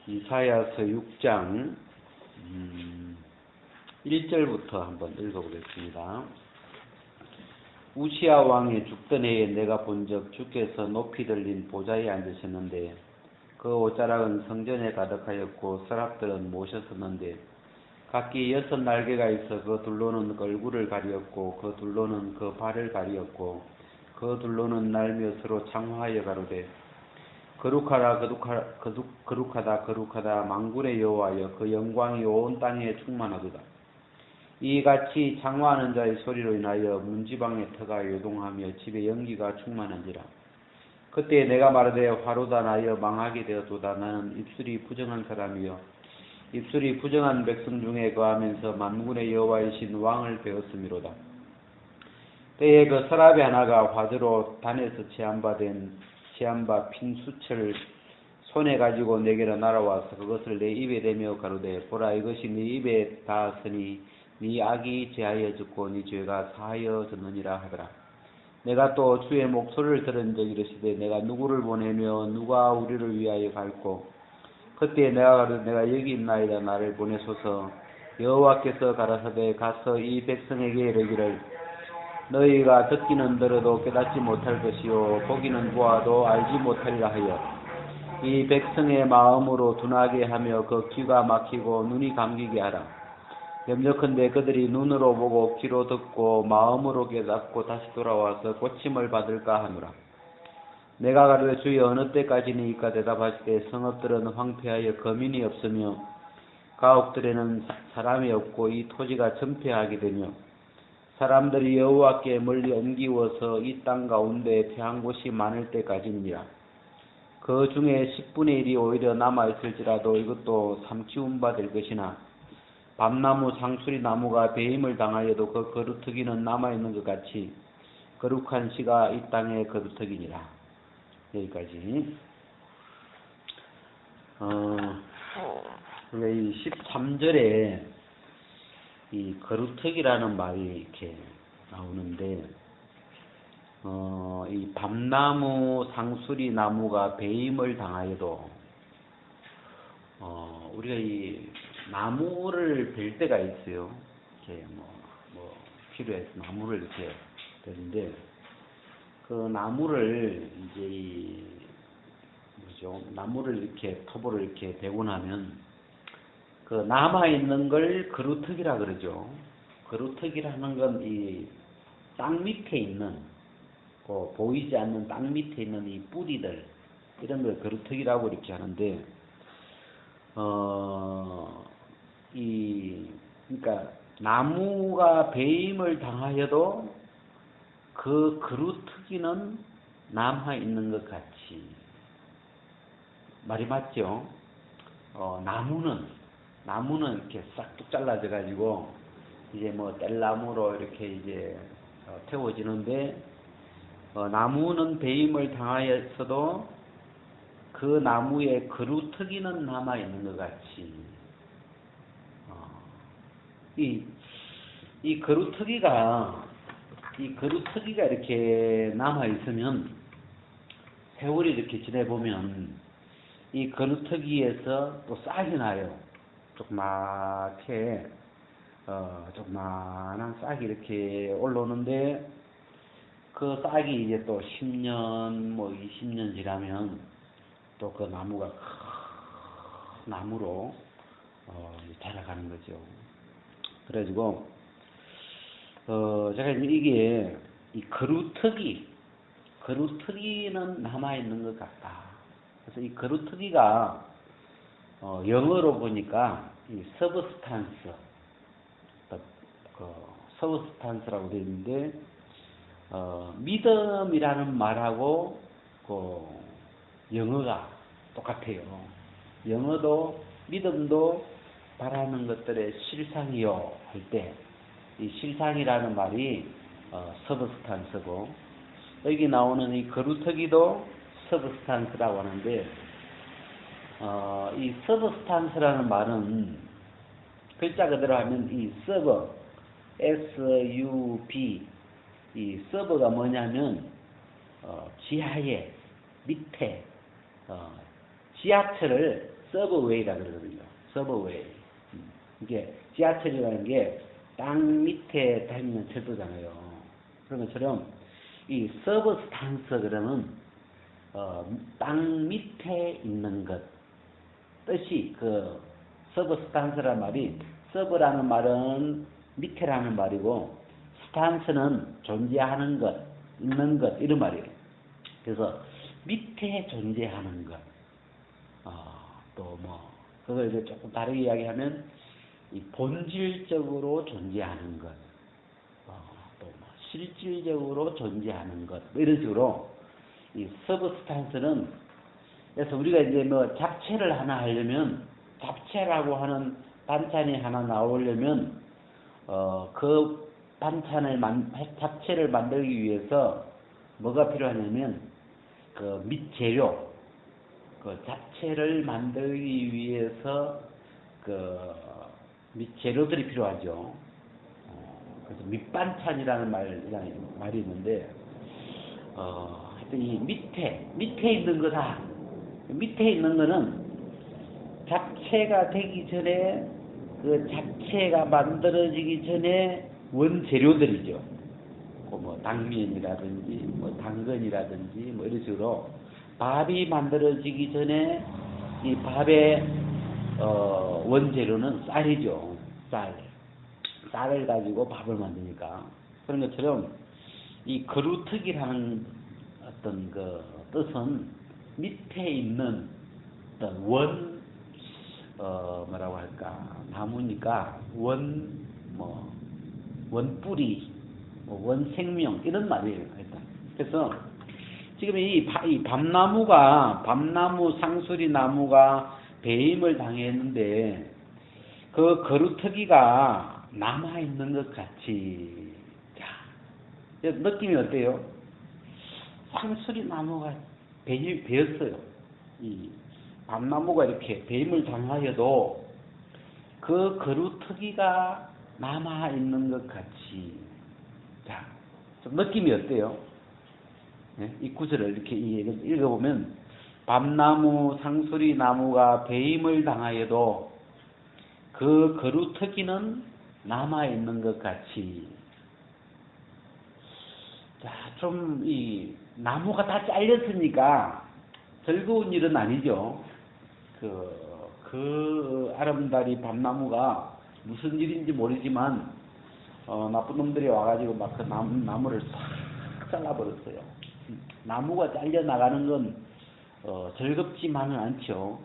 이사야서 6장 1절부터 한번 읽어보겠습니다. 우시야 왕이 죽던 해에 내가 본적 주께서 높이 들린 보좌에 앉으셨는데 그 옷자락은 성전에 가득하였고 서랍들은 모셨었는데 각기 6 날개가 있어 그 둘로는 얼굴을 가리었고 그 둘로는 그 발을 가리었고 그 둘로는 날며 서로 창화하여 가로되 거룩하다 거룩하다 거룩하다 만군의 여호와여 그 영광이 온 땅에 충만하도다. 이같이 창화하는 자의 소리로 인하여 문지방의 터가 요동하며 집에 연기가 충만한지라. 그때 내가 말하되 화로다 나여 망하게 되었도다. 나는 입술이 부정한 사람이여 입술이 부정한 백성 중에 거하면서 만군의 여호와이신 왕을 배웠음이로다. 때에 그 서랍의 하나가 화두로 단에서 취한바 핀 수철을 손에 가지고 내게로 날아와서 그것을 내 입에 대며 가로되 보라 이것이 네 입에 닿았으니 네 악이 제하여 졌고 네 죄가 사하여 졌느니라 하더라. 내가 또 주의 목소리를 들은 적 이르시되 내가 누구를 보내며 누가 우리를 위하여 갈고 그때 내가 가로되 내가 여기 있나이다 나를 보내소서. 여호와께서 가라사대 가서 이 백성에게 이르기를 너희가 듣기는 들어도 깨닫지 못할 것이요 보기는 보아도 알지 못하리라 하여 이 백성의 마음으로 둔하게 하며 그 귀가 막히고 눈이 감기게 하라. 염려컨대 그들이 눈으로 보고 귀로 듣고 마음으로 깨닫고 다시 돌아와서 고침을 받을까 하노라. 내가 가로되 주여 어느 때까지니이까 대답하시되 성읍들은 황폐하여 거민이 없으며 가옥들에는 사람이 없고 이 토지가 전폐하게 되며 사람들이 여호와께 멀리 옮기워서 이 땅 가운데 패한 곳이 많을 때까지니라. 그 중에 10분의 1이 오히려 남아있을지라도 이것도 삼키운 바 될 것이나 밤나무 상수리 나무가 배임을 당하여도 그 거루터기는 남아있는 것 같이 거룩한 씨가 이 땅의 거루터기니라. 여기까지. 이 13절에 이 거루터기라는 말이 이렇게 나오는데, 이 밤나무 상수리 나무가 배임을 당하여도, 우리가 이 나무를 벨 때가 있어요. 이렇게 필요해서 나무를 이렇게 베는데, 그 나무를 이제 나무를 이렇게 토보를 이렇게 베고 나면 그 남아있는 걸 거루터기라 그러죠. 거루터기라는 건 이 땅 밑에 있는, 보이지 않는 땅 밑에 있는 이 뿌리들, 이런 걸 거루터기라고 이렇게 하는데, 그러니까 나무가 배임을 당하여도 그 거루터기는 남아있는 것 같이. 말이 맞죠? 나무는 이렇게 싹둑 잘라져 가지고 이제 뗄나무로 이렇게 이제 태워지는데 나무는 배임을 당하였어도 그 나무의 거루터기는 남아 있는 것 같이 이 거루터기가 이렇게 남아 있으면 세월이 이렇게 지내보면 이 거루터기에서 또 싹이 나요. 조그맣게 조그만한 싹이 이렇게 올라오는데 그 싹이 이제 또 10년 20년 지나면 또 그 나무가 큰 나무로 자라가는 거죠. 그래가지고 제가 이제 이게 이 거루터기는 남아 있는 것 같다. 그래서 이 거루터기가 영어로 보니까 이 서브스탄스라고 되어 있는데 믿음이라는 말하고 영어가 똑같아요. 영어도 믿음도 바라는 것들의 실상이요 할 때 이 실상이라는 말이 서브스탄스고 여기 나오는 이 거루터기도 서브스탄스라고 하는데 이 서브스탄스라는 말은 글자 그대로 하면 이 서버 SUB 이 서버가 뭐냐면 지하에 밑에 지하철을 서브웨이라 그러거든요. 서브웨이. 이게 지하철이라는 게 땅 밑에 다니는 철도잖아요. 그런 것처럼 이 서브스탄스 그러면 땅 밑에 있는 것 뜻이 그 서브스탄스라는 말이 서브라는 말은 밑에라는 말이고 스탄스는 존재하는 것, 있는 것 이런 말이에요. 그래서 밑에 존재하는 것. 또 뭐 그걸 이제 조금 다르게 이야기하면 이 본질적으로 존재하는 것, 또 뭐 실질적으로 존재하는 것, 뭐 이런 식으로 이 서브스탄스는 그래서 우리가 이제 뭐 잡채를 하나 하려면 잡채라고 하는 반찬이 하나 나오려면 그 반찬을 잡채를 만들기 위해서 뭐가 필요하냐면 그 밑재료 그 잡채를 만들기 위해서 그 밑재료들이 필요하죠. 그래서 밑반찬이라는 말이 있는데 하여튼 이 밑에 있는 거다. 밑에 있는 거는 잡채가 되기 전에 그 잡채가 만들어지기 전에 원재료들이죠. 뭐 당면이라든지 뭐 당근이라든지 뭐 이런 식으로 밥이 만들어지기 전에 이 밥의 원재료는 쌀이죠. 쌀을 가지고 밥을 만드니까. 그런 것처럼 이 거루특이라는 어떤 그 뜻은 밑에 있는 어떤 뭐라고 할까, 나무니까 원뿌리, 원생명 이런 말이에요. 일단. 그래서 지금 이 밤나무 상수리 나무가 배임을 당했는데 그 거루터기가 남아 있는 것 같이. 자, 느낌이 어때요? 상수리 나무가 베었어요. 이 밤나무가 이렇게 배임을 당하여도 그 거루터기가 남아 있는 것 같이. 자, 좀 느낌이 어때요? 네? 이 구절을 이렇게 읽어보면 밤나무, 상수리 나무가 배임을 당하여도 그 거루터기는 남아 있는 것 같이. 자, 좀 이 나무가 다 잘렸으니까 즐거운 일은 아니죠. 그 아름다리 밤나무가 무슨 일인지 모르지만 나쁜 놈들이 와가지고 막 그 나무를 싹 잘라버렸어요. 나무가 잘려 나가는 건 즐겁지만은 않죠.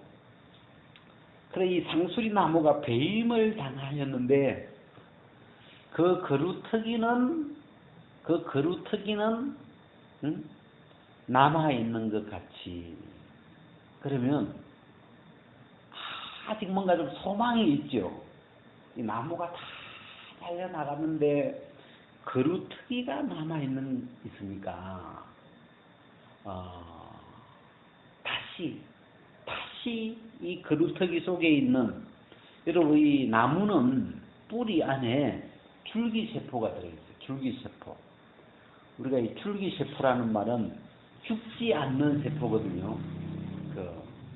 그래 이 상수리 나무가 배임을 당하였는데 그 거루터기는 남아 있는 것 같이. 그러면 아직 뭔가 좀 소망이 있죠. 이 나무가 다 잘려 나갔는데 거루터기가 남아 있으니까 다시 이 거루터기 속에 있는, 여러분 이 나무는 뿌리 안에 줄기세포가 들어있어요. 줄기세포. 우리가 이 줄기세포라는 말은 죽지 않는 세포거든요.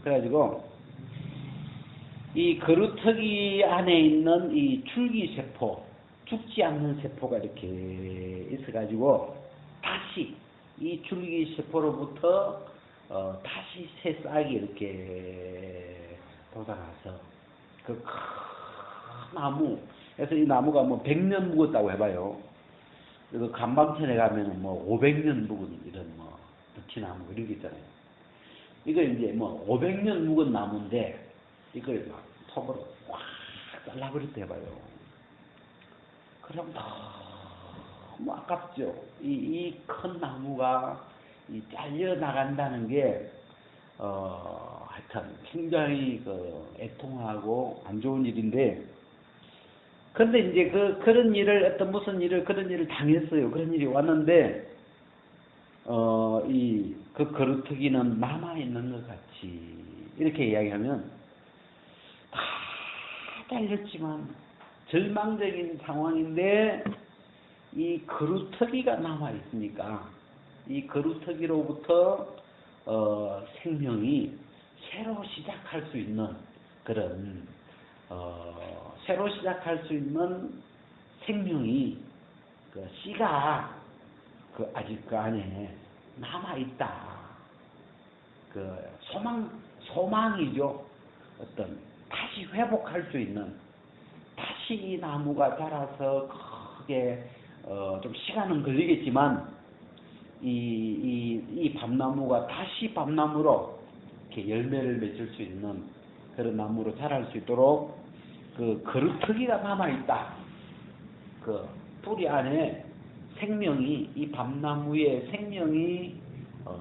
그래가지고 이 거루터기 안에 있는 이 줄기세포, 죽지 않는 세포가 이렇게 있어가지고 다시 이 줄기세포로부터 다시 새 싹이 이렇게 돋아나서 그 큰 나무, 그래서 이 나무가 뭐 100년 묵었다고 해봐요. 그리고 간방천에 가면은 뭐 500년 묵은 이런 뭐 부치나무 이런 게 있잖아요. 이걸 이제 뭐 500년 묵은 나무인데 이걸 막 톱으로 꽉 잘라버렸다 해봐요. 그럼 너무 아깝죠. 이 큰 나무가 잘려 나간다는 게 하여튼 굉장히 애통하고 안 좋은 일인데, 근데 이제 그런 일을 그런 일을 당했어요. 그런 일이 왔는데 그 거루터기는 남아 있는 것 같이 이렇게 이야기하면 다 잘렸지만 절망적인 상황인데 이 거루터기가 남아 있으니까 이 거루터기로부터 새로 시작할 수 있는 그런 새로 시작할 수 있는 생명이 그 씨가 그 아직 그 안에 남아 있다. 그 소망이죠. 어떤 다시 회복할 수 있는, 다시 이 나무가 자라서 크게 좀 시간은 걸리겠지만 이 밤나무가 다시 밤나무로 이렇게 열매를 맺을 수 있는 그런 나무로 자랄 수 있도록 그 그루터기가 남아 있다. 그 뿌리 안에 생명이, 이 밤나무의 생명이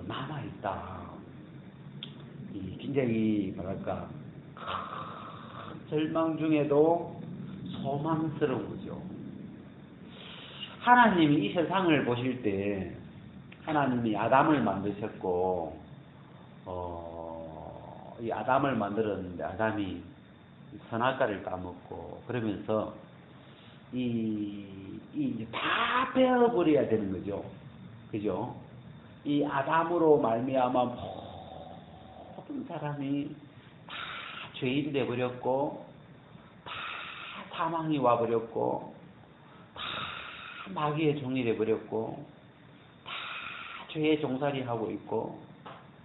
남아 있다. 굉장히 뭐랄까 큰 절망 중에도 소망스러운 거죠. 하나님이 이 세상을 보실 때 하나님이 아담을 만드셨고 이 아담을 만들었는데 아담이 선악과를 따먹고 그러면서 이제 다 베어버려야 되는 거죠. 그죠? 이 아담으로 말미암아 모든 사람이 다 죄인 돼 버렸고, 다 사망이 와 버렸고, 다 마귀의 종이 돼 버렸고, 다 죄의 종살이 하고 있고,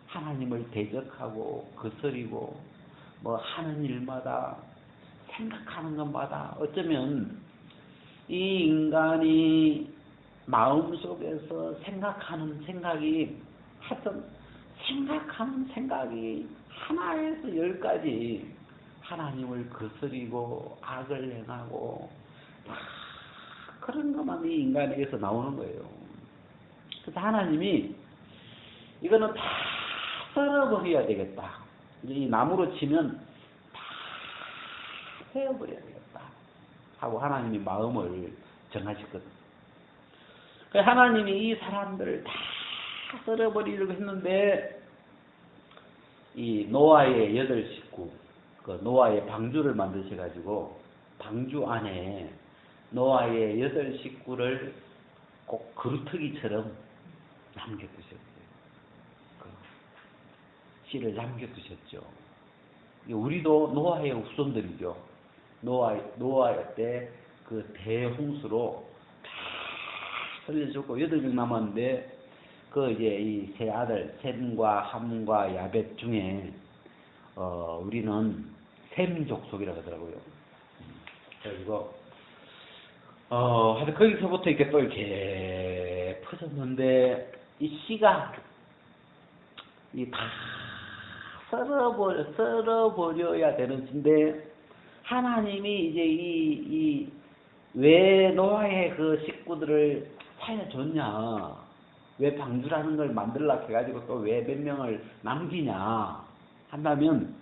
하나님을 대적하고 거스리고 뭐 하는 일마다 생각하는 것마다 어쩌면 이 인간이 마음속에서 생각하는 생각이 하여튼 생각하는 생각이 하나에서 10가지 하나님을 거스리고 악을 행하고 그런 것만 이 인간에게서 나오는 거예요. 그래서 하나님이 이거는 다 썰어버려야 되겠다. 이 나무로 치면 다 베어버려야 되겠다 하고 하나님이 마음을 정하셨거든. 하나님이 이 사람들을 다 썰어버리려고 했는데 이 노아의 8식구, 그 노아의 방주를 만드셔가지고 방주 안에 노아의 8식구를 꼭 그루터기처럼 남겨두셨어요. 그 씨를 남겨두셨죠. 우리도 노아의 후손들이죠. 노아 때 그 대홍수로 다 살려주고 8명 남았는데 그 이제 이 세 아들 셈과 함과 야벳 중에 우리는 셈 족속이라고 하더라고요. 그리고 하여튼 거기서부터 이렇게 또 이렇게 퍼졌는데 이 씨가 이 다 썰어버려야 되는 씨인데 하나님이 이제 왜 노아의 그 식구들을 살려줬냐, 왜 방주라는 걸 만들려고 해가지고 또 왜 몇 명을 남기냐 한다면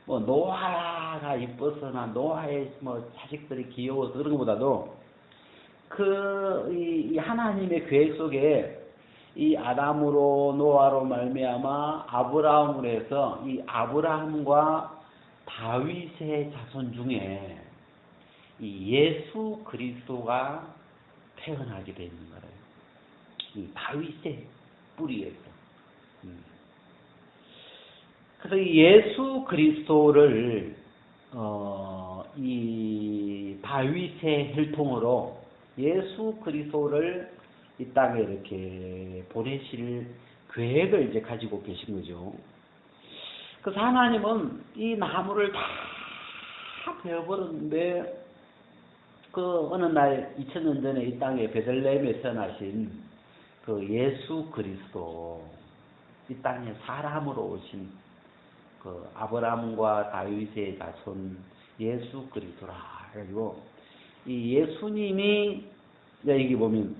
뭐 노아가 이뻐서나 노아의 뭐 자식들이 귀여워서 그런 것보다도 이 하나님의 계획 속에 이 아담으로 노아로 말미암아 아브라함으로 해서 이 아브라함과 다윗의 자손 중에 이 예수 그리스도가 태어나게 되는 거예요. 이 다윗의 뿌리에서. 그래서 이 예수 그리스도를 이 다윗의 혈통으로 예수 그리스도를 이 땅에 이렇게 보내실 계획을 이제 가지고 계신 거죠. 그래서 하나님은 이 나무를 다 베어버렸는데 그 어느 날 2000년 전에 이 땅에 베들레헴에 태어나신 그 예수 그리스도, 이 땅에 사람으로 오신 그 아브라함과 다윗의 자손 예수 그리스도라 그리고 이 예수님이 여기 보면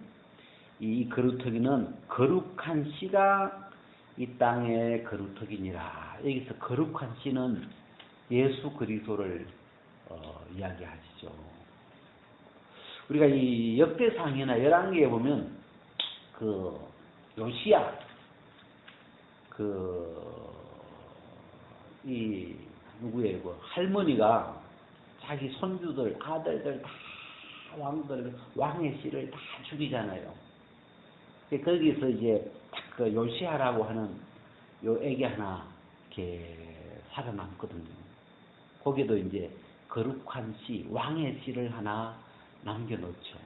이 그루터기는 거룩한 씨가 이 땅의 그루터기니라. 여기서 거룩한 씨는 예수 그리스도를 이야기하시죠. 우리가 이 역대상이나 열왕기에 보면 그 요시야 이 누구의 그 할머니가 자기 손주들 아들들 다 왕들 왕의 씨를 다 죽이잖아요. 거기서 이제 그 요시야라고 하는 요 애기 하나 이렇게 살아남거든요. 거기도 이제 거룩한 씨, 왕의 씨를 하나 남겨놓죠.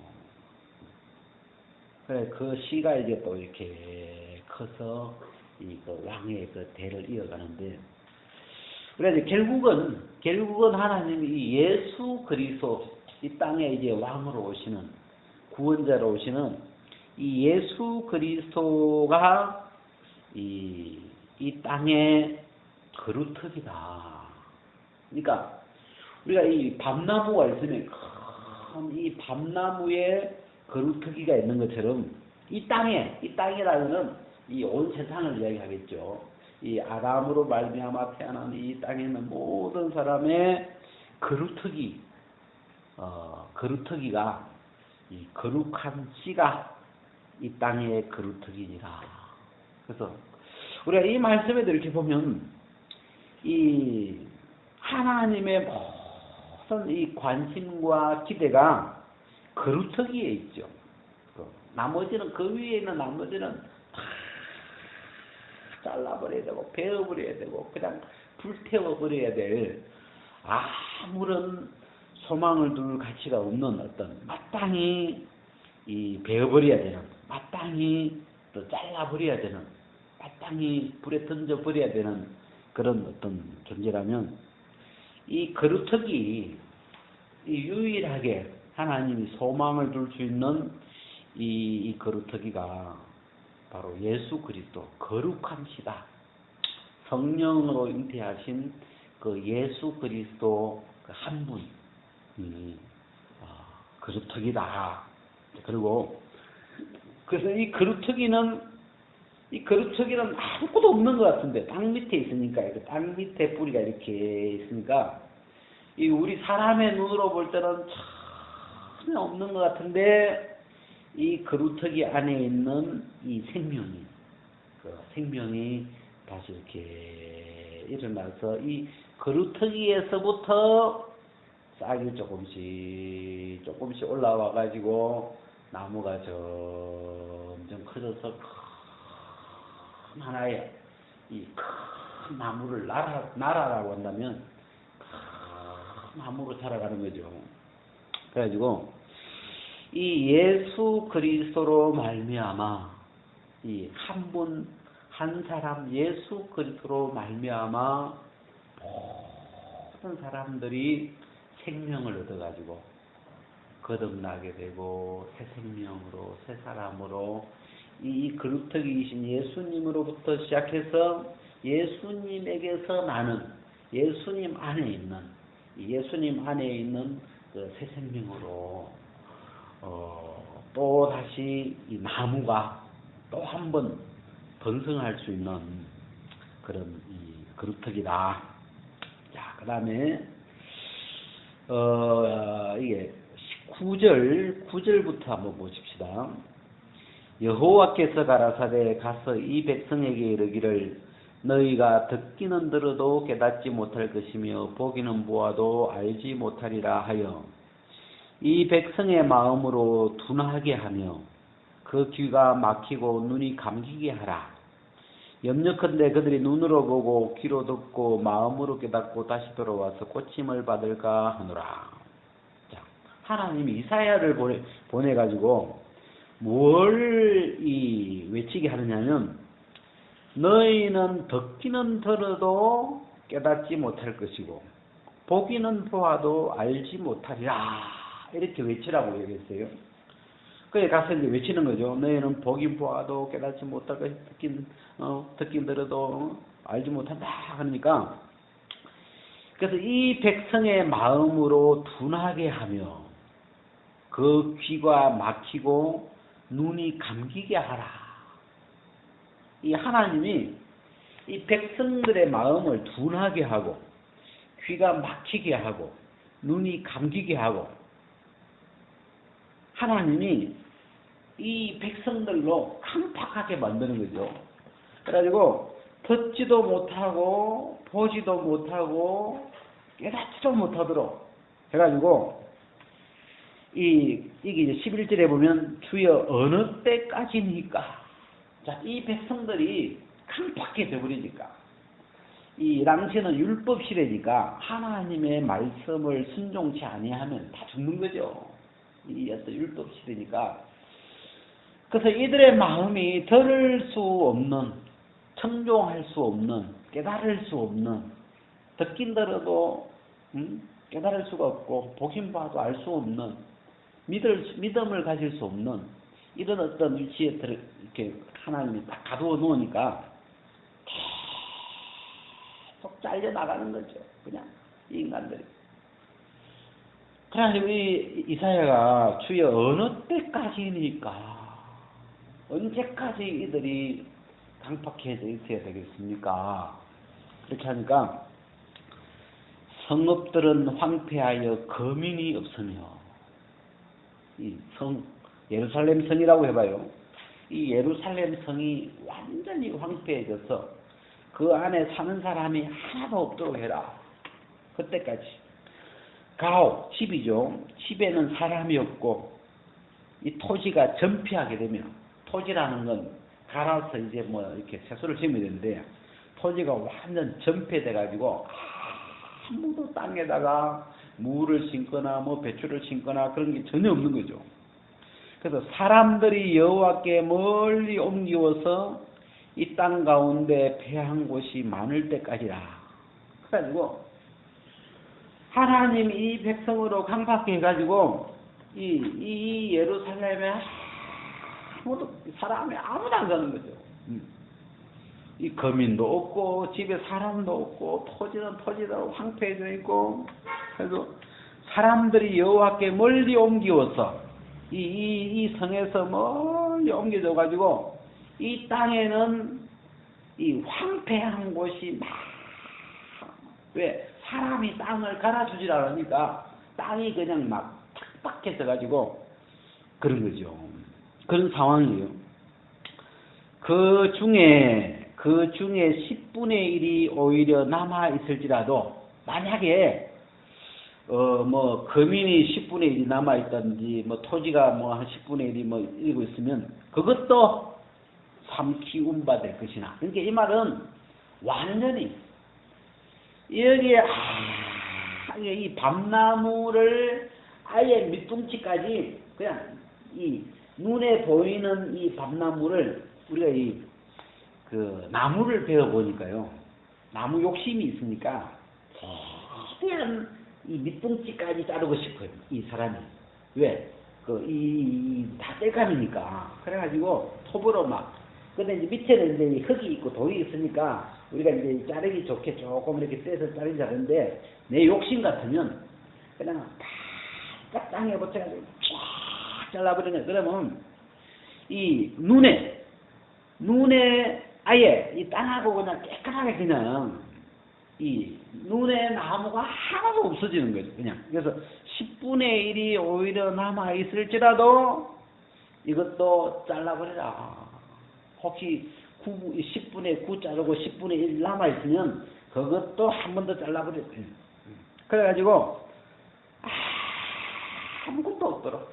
그래, 그 씨가 이제 또 이렇게 커서 그 왕의 그 대를 이어가는데, 그래서 결국은 하나님이 이 예수 그리스도, 이 땅에 이제 왕으로 오시는, 구원자로 오시는 이 예수 그리스도가 이 땅의 거루터기다. 그러니까 우리가 이 밤나무가 있으면 큰 이 밤나무에 거루터기가 있는 것처럼 이 땅이라는 이 온 세상을 이야기하겠죠. 이 아담으로 말미암아 태어난 이 땅에 있는 모든 사람의 거루터기가 이 거룩한 씨가 이 땅의 거루터기니라. 그래서 우리가 이 말씀에도 이렇게 보면 이 하나님의 모든 이 관심과 기대가 거루터기에 있죠. 나머지는, 그 위에 있는 나머지는 다 잘라버려야 되고 베어버려야 되고 그냥 불태워버려야 될 아무런 소망을 둘 가치가 없는 어떤 마땅히 이 베어버려야 되는, 마땅히 또 잘라버려야 되는, 마땅히 불에 던져버려야 되는 그런 어떤 존재라면 이 거루터기, 이 유일하게 하나님이 소망을 둘 수 있는 이 거루터기가 바로 예수 그리스도, 거룩한 시다. 성령으로 잉태하신 그 예수 그리스도 그 한 분이 거루터기다. 그리고 그래서 이 거루터기는 아무것도 없는 것 같은데, 땅 밑에 있으니까, 땅 밑에 뿌리가 이렇게 있으니까 이 우리 사람의 눈으로 볼 때는 전혀 없는 것 같은데, 이 거루터기 안에 있는 이 생명이 다시 이렇게 일어나서 이 거루터기에서부터 싹이 조금씩 올라와 가지고 나무가 점점 커져서 큰 하나의 이 큰 나무를 나라라고 한다면 큰 나무로 자라가는 거죠. 그래가지고 이 예수 그리스도로 말미암아 이 한 사람 예수 그리스도로 말미암아 모든 사람들이 생명을 얻어가지고 거듭나게 되고 새 생명으로, 새 사람으로 이 거루터기이신 예수님으로부터 시작해서 예수님에게서 나는 예수님 안에 있는 그 새 생명으로 또 다시 이 나무가 또 한 번 번성할 수 있는 그런 이 거루터기다. 자, 그 다음에 이게 9절부터 한번 보십시다. 여호와께서 가라사대 가서 이 백성에게 이르기를 너희가 듣기는 들어도 깨닫지 못할 것이며 보기는 보아도 알지 못하리라 하여 이 백성의 마음으로 둔하게 하며 그 귀가 막히고 눈이 감기게 하라. 염려컨대 그들이 눈으로 보고 귀로 듣고 마음으로 깨닫고 다시 돌아와서 고침을 받을까 하노라. 자, 하나님이 이사야를 보내가지고 뭘 외치게 하느냐면 너희는 듣기는 들어도 깨닫지 못할 것이고 보기는 보아도 알지 못하리라. 이렇게 외치라고 얘기했어요. 그래 가서 이제 외치는 거죠. 너희는 보긴 보아도 깨닫지 못할 것이 듣긴 들어도 알지 못한다 하니까, 그래서 이 백성의 마음으로 둔하게 하며 그 귀가 막히고 눈이 감기게 하라. 이 하나님이 이 백성들의 마음을 둔하게 하고 귀가 막히게 하고 눈이 감기게 하고, 하나님이 이 백성들로 깜빡하게 만드는 거죠. 그래가지고 듣지도 못하고 보지도 못하고 깨닫지도 못하도록 해가지고 이게 이제 11절에 보면 주여 어느 때까지니까. 자, 이 백성들이 깜빡해 돼버리니까 이 당시는 율법 시대니까 하나님의 말씀을 순종치 아니하면 다 죽는 거죠. 이 어떤 율법 시대니까. 그래서 이들의 마음이 들을 수 없는, 청종할 수 없는, 깨달을 수 없는, 듣긴 들어도 깨달을 수가 없고 보긴 봐도 알 수 없는, 믿음을 가질 수 없는 이런 어떤 위치에 이렇게 하나님이 딱 가두어 놓으니까 계속 잘려 나가는 거죠. 그냥 이 인간들이. 그래가지고 이 이사야가 주여 어느 때까지니까, 언제까지 이들이 강팍해져 있어야 되겠습니까? 그렇게 하니까 성읍들은 황폐하여 거민이 없으며, 이 예루살렘 성이라고 해봐요. 이 예루살렘 성이 완전히 황폐해져서 그 안에 사는 사람이 하나도 없도록 해라. 그때까지. 가옥, 집이죠. 집에는 사람이 없고 이 토지가 전폐하게 되면, 토지라는 건 갈아서 이제 뭐 이렇게 채소를 심어야 되는데, 토지가 완전 전폐돼 가지고 아무도 땅에다가 무를 심거나 뭐 배추를 심거나 그런 게 전혀 없는 거죠. 그래서 사람들이 여호와께 멀리 옮기워서 이 땅 가운데 패한 곳이 많을 때까지라. 그래가지고 하나님 이 백성으로 강팍해 가지고 이 예루살렘에 아무도, 사람이 아무도 안 사는 거죠. 이 거민도 없고 집에 사람도 없고 토지는 토지대로 황폐해져 있고, 그래서 사람들이 여호와께 멀리 옮기워서 이 성에서 멀리 옮겨져 가지고 이 땅에는 이 황폐한 곳이 막, 왜 사람이 땅을 갈아주질 않으니까 땅이 그냥 막 탁박해져 가지고 그런 거죠. 그런 상황이에요. 그 중에 10분의 1이 오히려 남아 있을지라도, 만약에 뭐 거민이 10분의 1이 남아 있다든지 뭐 토지가 뭐 한 10분의 1이 뭐 이러고 있으면 그것도 삼키 운바될 것이나. 그러니까 이 말은 완전히 여기에 이 밤나무를 아예 밑둥치까지, 그냥 이 눈에 보이는 이 밤나무를, 우리가 그 나무를 베어 보니까요, 나무 욕심이 있으니까 최대한 이 밑둥치까지 자르고 싶어요, 이 사람이. 왜? 다 뗄감이니까. 그래가지고 톱으로 막. 근데 이제 밑에는 이제 흙이 있고 돌이 있으니까 우리가 이제 자르기 좋게 조금 이렇게 떼서 자르지 않는데, 내 욕심 같으면 그냥 딱 땅에 붙여가지고 쫙 잘라버리네. 그러면 이 눈에 아예 이 땅하고 그냥 깨끗하게 그냥 이 눈에 나무가 하나도 없어지는 거죠. 그냥. 그래서 10분의 1이 오히려 남아 있을지라도 이것도 잘라버리라. 혹시 10분의 9 자르고 10분의 1 남아 있으면 그것도 한 번 더 잘라버려. 그래가지고 아무것도 없도록,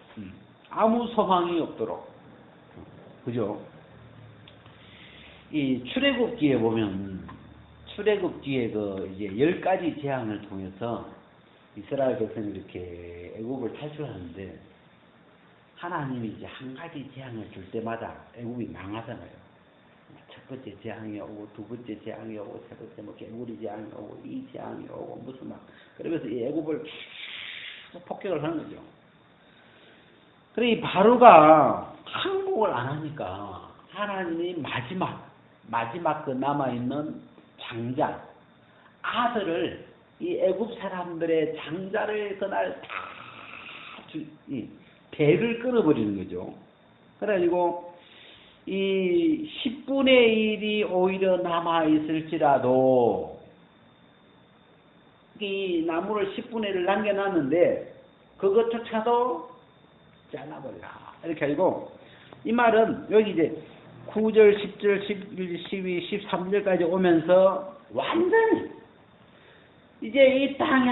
아무 소망이 없도록. 그죠? 이 출애굽기에 보면, 출애굽기에 이제 10가지 재앙을 통해서 이스라엘 백성이 이렇게 애굽을 탈출하는데, 하나님이 이제 한 가지 재앙을 줄 때마다 애굽이 망하잖아요. 첫 번째 재앙이 오고, 두 번째 재앙이 오고, 세 번째 뭐 개구리 재앙이 오고, 이 재앙이 오고, 무슨 막, 그러면서 이 애굽을 계속 폭격을 하는 거죠. 그래, 이 바로가 항복을 안 하니까 하나님이 마지막 그 남아있는 장자, 아들을, 이 애굽 사람들의 장자를 그날 다 배를 끊어버리는 거죠. 그래가지고 이 10분의 1이 오히려 남아있을지라도, 이 나무를 10분의 1을 남겨놨는데 그것조차도 잘라버리라. 이렇게 하고, 이 말은 여기 이제 9절, 10절, 11, 12, 13절까지 오면서 완전히 이제 이 땅에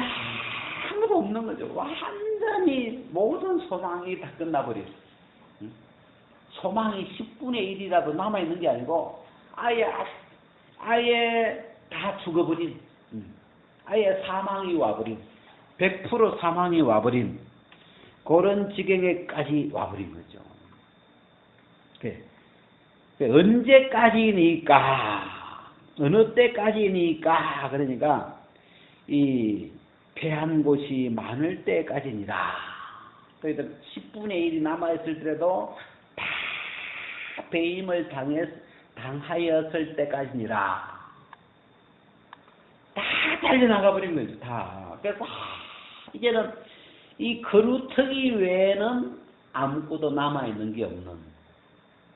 아무도 없는 거죠. 완전히 모든 소망이 다 끝나버렸어요. 소망이 10분의 1이라도 남아있는 게 아니고 아예 다 죽어버린, 아예 사망이 와버린, 100% 사망이 와버린 그런 지경에까지 와버린 거죠. 언제까지니까, 어느 때까지니까, 그러니까 이 패한 곳이 많을 때까지니라. 그러니까 10분의 1이 남아있을 때도 다 배임을 당하였을 때까지니라. 다 잘려나가 버린 거죠. 다. 그래서 이제는 이 거루터기 외에는 아무것도 남아있는 게 없는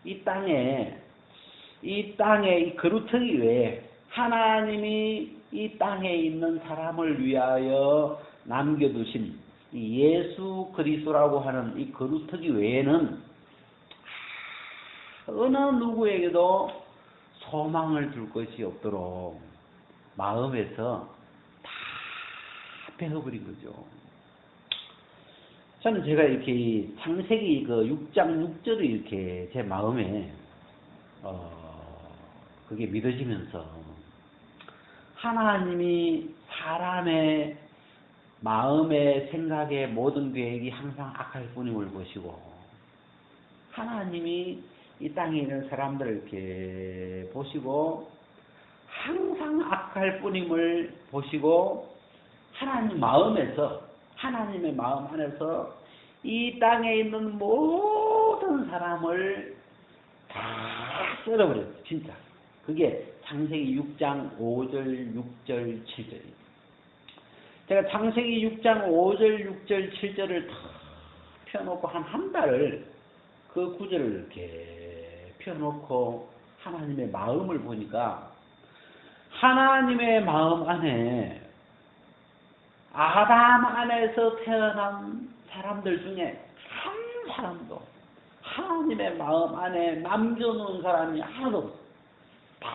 이 땅에 이 거루터기 외에 하나님이 이 땅에 있는 사람을 위하여 남겨두신 이 예수 그리스도라고 하는 이 거루터기 외에는 어느 누구에게도 소망을 둘 것이 없도록 마음에서 다 베어버린 거죠. 저는 제가 이렇게 창세기 그 6장 6절을 이렇게 제 마음에 그게 믿어지면서 하나님이 사람의 마음의 생각의 모든 계획이 항상 악할 뿐임을 보시고 하나님이 이 땅에 있는 사람들을 이렇게 보시고 항상 악할 뿐임을 보시고 하나님의 마음 안에서 이 땅에 있는 모든 사람을 다 썰어버렸어요. 진짜. 그게 창세기 6장 5절, 6절, 7절입니다. 제가 창세기 6장 5절, 6절, 7절을 다 펴놓고 한 달을 그 구절을 이렇게 펴놓고 하나님의 마음을 보니까 하나님의 마음 안에 아담 안에서 태어난 사람들 중에 한 사람도 하나님의 마음 안에 남겨놓은 사람이 하나도 없어. 다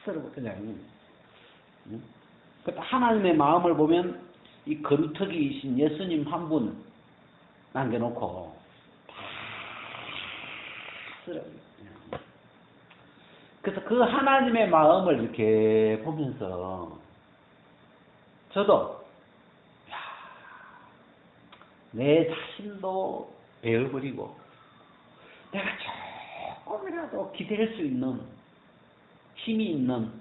썰어 그냥. 하나님의 마음을 보면 이 거루터기이신 예수님 한 분 남겨놓고 다 썰어. 그래서 그 하나님의 마음을 이렇게 보면서 저도 내 자신도 베어버리고 내가 조금이라도 기댈 수 있는 힘이 있는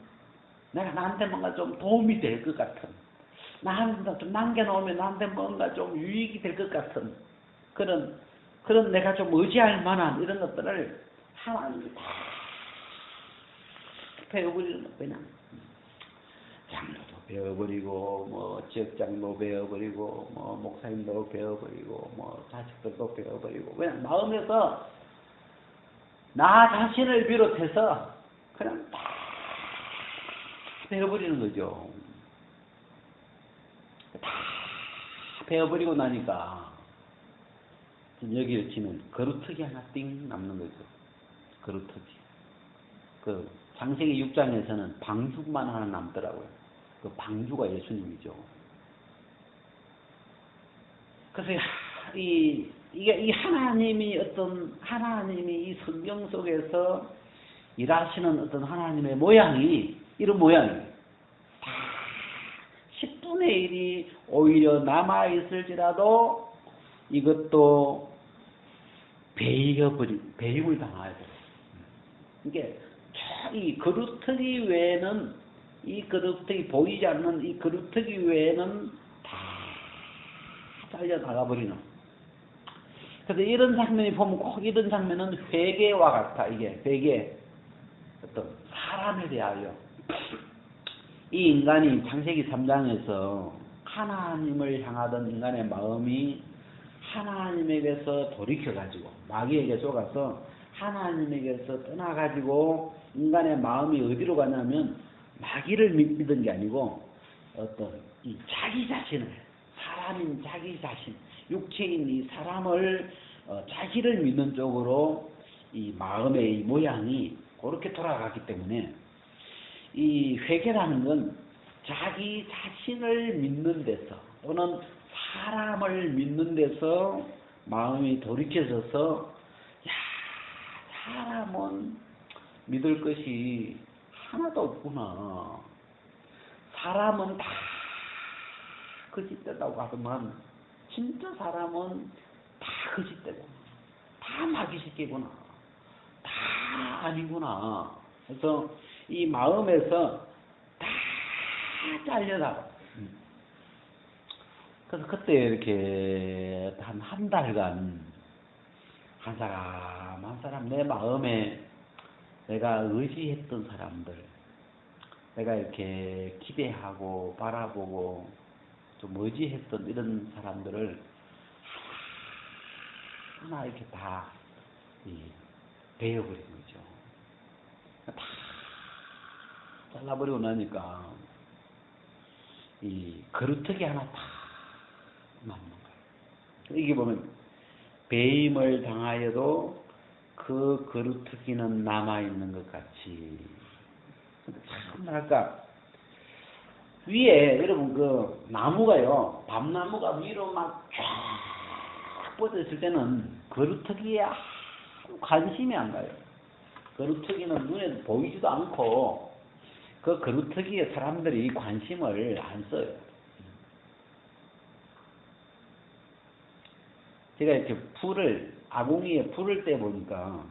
내가 나한테 뭔가 좀 도움이 될 것 같은 나한테 좀 남겨놓으면 나한테 뭔가 좀 유익이 될 것 같은 그런 내가 좀 의지할 만한 이런 것들을 하나님이 다 베어버리는 거 그냥 장로도 베어버리고 뭐 지역장도 베어버리고 뭐 목사님도 베어버리고 뭐 자식들도 베어버리고 그냥 마음에서 나 자신을 비롯해서 그냥 다 베어버리는 거죠. 다 베어버리고 나니까 여기를 치면 거루터기 하나 띵 남는 거죠. 거루터기. 그 창세기 6장에서는 방주만 하나 남더라고요. 그 방주가 예수님이죠. 그래서 이 하나님이 이 성경 속에서 일하시는 어떤 하나님의 모양이 이런 모양이에요. 다 10분의 1이 오히려 남아있을지라도 이것도 배임을 당해야 돼요. 이게 이 거루터기 외에는 보이지 않는 이 거루터기 외에는 다 잘려 나가버리는. 그래서 이런 장면이 보면 꼭 이런 장면은 회개와 같아. 이게 회개. 어떤 사람에 대하여 이 인간이 창세기 3장에서 하나님을 향하던 인간의 마음이 하나님에게서 돌이켜가지고 마귀에게 속아서 하나님에게서 떠나가지고 인간의 마음이 어디로 가냐면 마귀를 믿는 게 아니고 어떤 이 자기 자신을 사람인 자기 자신 육체인 이 사람을 자기를 믿는 쪽으로 이 마음의 이 모양이 그렇게 돌아가기 때문에 이 회개라는 건 자기 자신을 믿는 데서 또는 사람을 믿는 데서 마음이 돌이켜져서 사람은 믿을 것이 하나도 없구나. 사람은 다 거짓되다고 하더만 진짜 사람은 다 거짓되고 다 마귀새끼구나. 다 아니구나. 그래서 이 마음에서 다 잘려나가. 그래서 그때 이렇게 한 달간 한 사람 한 사람 내 마음에 내가 의지했던 사람들, 내가 이렇게 기대하고 바라보고 좀 의지했던 이런 사람들을 하나 이렇게 다 베어버린 거죠. 다 잘라버리고 나니까 이 그루터기 하나 다 남는 거예요. 이게 보면 배임을 당하여도 그 그루터기는 남아있는 것 같이. 참 뭐랄까 위에 여러분 그 나무가요, 밤나무가 위로 막 쫙 뻗어있을 때는 그루터기에 아무 관심이 안 가요. 그루터기는 눈에 보이지도 않고 그 그루터기에 사람들이 관심을 안 써요. 제가 이렇게 아궁이에 불을 때 보니까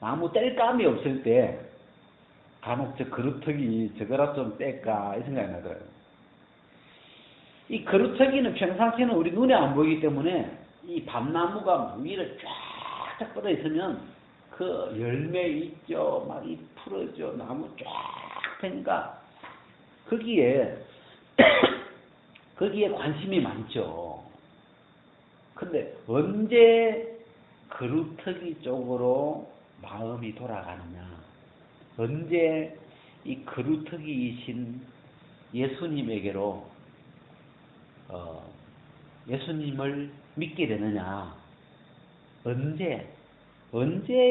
나무 뗄감이 없을 때 간혹 저 그루터기 저거라 좀 뗄까 이 생각이 나더라고요. 이 그루터기는 평상시에는 우리 눈에 안 보이기 때문에 이 밤나무가 위를 쫙쫙 뻗어 있으면 그 열매 있죠, 막 이 풀어져 나무 쫙 펴니까 거기에 관심이 많죠. 근데 언제 그루터기 쪽으로 마음이 돌아가느냐, 언제 이 그루터기이신 예수님에게로 예수님을 믿게 되느냐, 언제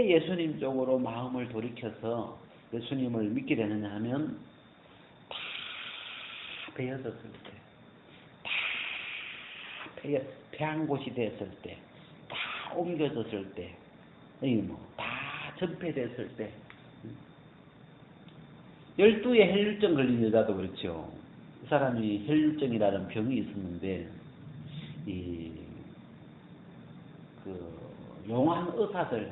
예수님 쪽으로 마음을 돌이켜서 예수님을 믿게 되느냐 하면 다 베어졌을 때, 다 패한 곳이 됐을 때, 다 옮겨졌을 때, 다 전폐됐을 때. 12에 혈류증 걸린 여자도 그렇죠. 이 사람이 혈류증이라는 병이 있었는데 용한 의사들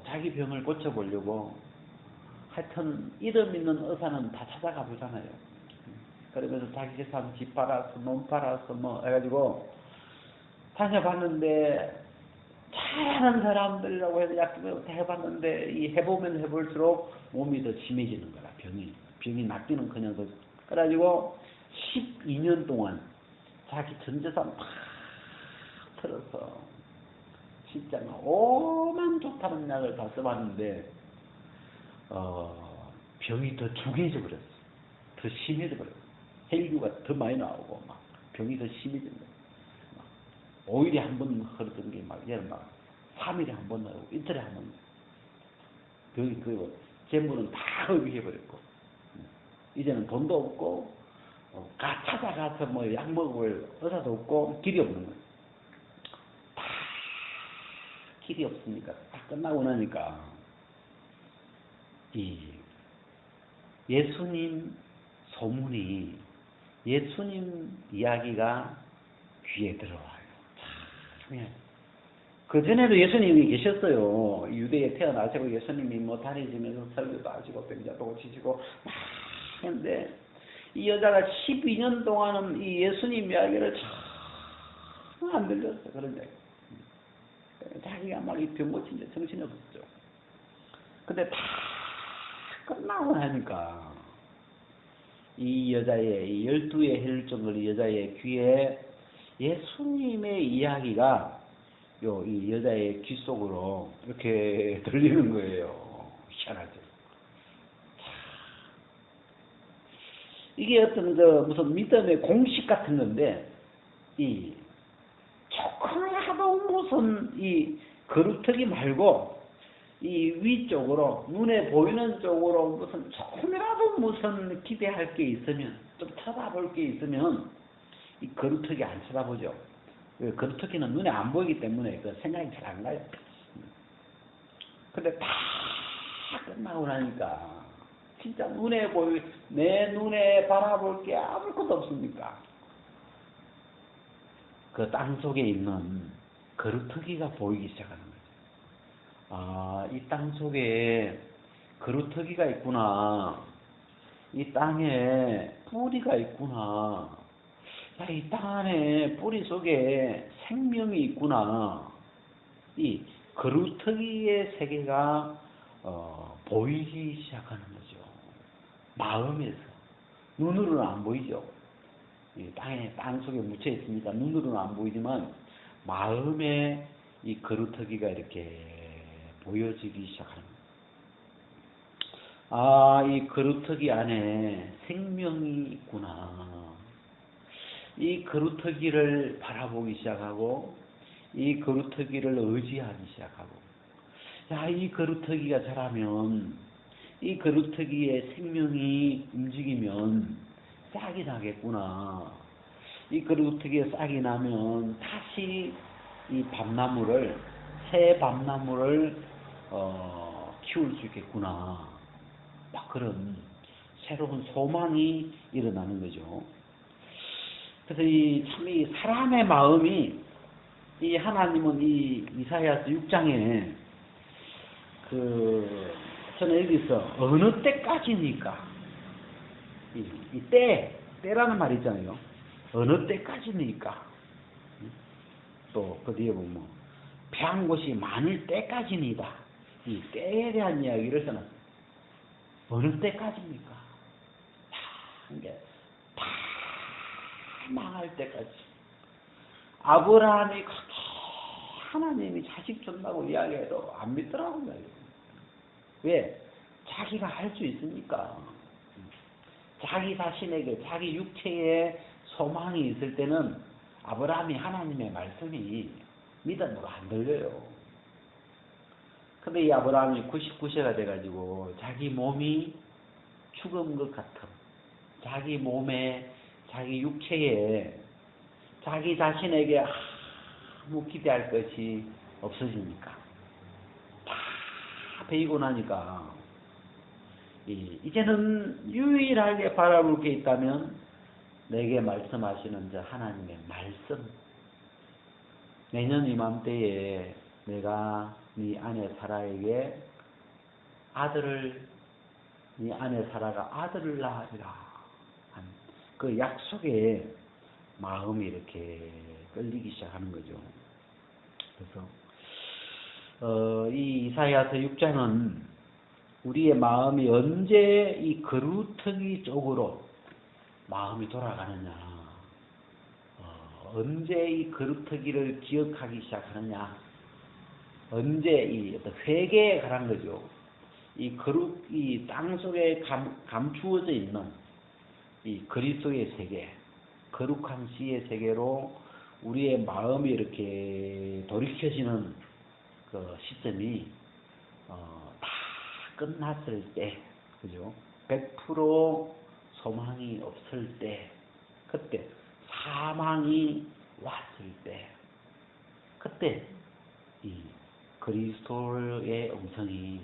자기 병을 고쳐보려고 하여튼 이름 있는 의사는 다 찾아가 보잖아요. 그러면서 자기 산 집 팔아서 몸 팔아서 해가지고 다녀봤는데 잘하는 사람들이라고 해서 약도 해봤는데 이 해보면 해볼수록 몸이 더 심해지는 거라. 병이 낫기는커녕. 그래가지고 12년 동안 자기 전 재산 팍 털어서 진짜 오만 좋다는 약을 다 써봤는데 병이 더 중해져 버렸어. 더 심해져 버렸어. 혈류가 더 많이 나오고 막 병이 더 심해진 거야. 오일에 한 번 흐르던 게 얘는 3일에 한 번 나오고 이틀에 한 번. 병이 재물은 다 허비해버렸고 이제는 돈도 없고 찾아가서 약 먹을 의사도 없고 길이 없는 거예요. 다 길이 없으니까 다 끝나고 나니까 이 예수님 소문이, 예수님 이야기가 귀에 들어와요. 참. 그전에도 예수님이 계셨어요. 유대에 태어나시고 예수님이 다니시면서 설교도 하시고 병자도 고치시고 막 했는데 이 여자가 12년 동안은 이 예수님 이야기를 참 안 들렸어요. 그런 이야기. 자기가 막 이 병 고친 데 정신이 없었죠. 근데 다 끝나고 나니까 이 여자의, 이 12의 혈류증 걸린 여자의 귀에 예수님의 이야기가 이 여자의 귀 속으로 이렇게 들리는 거예요. 희한하죠. 이게 어떤 무슨 믿음의 공식 같은 건데, 이 조금이라도 무슨 이 그루터기 말고 이 위쪽으로 눈에 보이는 쪽으로 무슨 조금이라도 무슨 기대할 게 있으면, 좀 쳐다볼 게 있으면 이 그루터기 안 쳐다보죠. 그루터기는 눈에 안 보이기 때문에 그 생각이 잘 안 가요. 근데 다 끝나고 나니까 진짜 내 눈에 바라볼 게 아무것도 없습니까? 그 땅 속에 있는 그루터기가 보이기 시작하는 거죠. 아, 이 땅 속에 그루터기가 있구나. 이 땅에 뿌리가 있구나. 야, 이 땅 안에 뿌리 속에 생명이 있구나. 이 그루터기의 세계가 보이기 시작하는 거죠. 마음에서. 눈으로는 안 보이죠. 이 땅 속에 묻혀 있으니까 눈으로는 안 보이지만 마음에 이 그루터기가 이렇게 보여지기 시작하는 거예요. 아, 이 그루터기 안에 생명이 있구나. 이 그루터기를 바라보기 시작하고 이 그루터기를 의지하기 시작하고, 야, 이 그루터기가 자라면 이 그루터기의 생명이 움직이면 싹이 나겠구나. 이 그루터기에 싹이 나면 다시 이 새 밤나무를 키울 수 있겠구나. 막 그런 새로운 소망이 일어나는 거죠. 그래서 참 이 사람의 마음이, 이 하나님은 이 이사야서 6장에 저는 여기서 어느 때까지니까, 이 때라는 말이 있잖아요. 어느 때까지니까. 또 그 뒤에 보면 패한 곳이 많을 때까지니다. 이 때에 대한 이야기를 써놨어요. 어느 때까지입니까? 이게 다 망할 때까지. 아브라함이 그렇게 하나님이 자식 준다고 이야기해도 안 믿더라고요. 왜? 자기가 할 수 있으니까. 자기 자신에게, 자기 육체에 소망이 있을 때는 아브라함이 하나님의 말씀이 믿음으로 안 들려요. 근데 이 아브라함이 99세가 돼가지고 자기 몸이 죽은 것 같은, 자기 몸에, 자기 육체에, 자기 자신에게 아무 기대할 것이 없어지니까, 다 배이고 나니까, 이제는 유일하게 바라볼 게 있다면 내게 말씀하시는 저 하나님의 말씀. 내년 이맘때에 내가 네 아내 사라에게 네 아내 사라가 아들을 낳으리라 한 그 약속에 마음이 이렇게 끌리기 시작하는 거죠. 그래서 이 이사야서 6장은 우리의 마음이 언제 이 그루터기 쪽으로 마음이 돌아가느냐, 언제 이 그루터기를 기억하기 시작하느냐, 언제 이 어떤 회개에 관한 거죠. 이 땅 속에 감추어져 있는 이 그리스도의 세계, 거룩한 씨의 세계로 우리의 마음이 이렇게 돌이켜지는 그 시점이 다 끝났을 때, 그죠? 100% 소망이 없을 때, 그때 사망이 왔을 때, 그때 이 그리스도의 음성이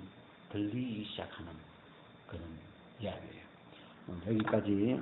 들리기 시작하는 그런 이야기예요. 여기까지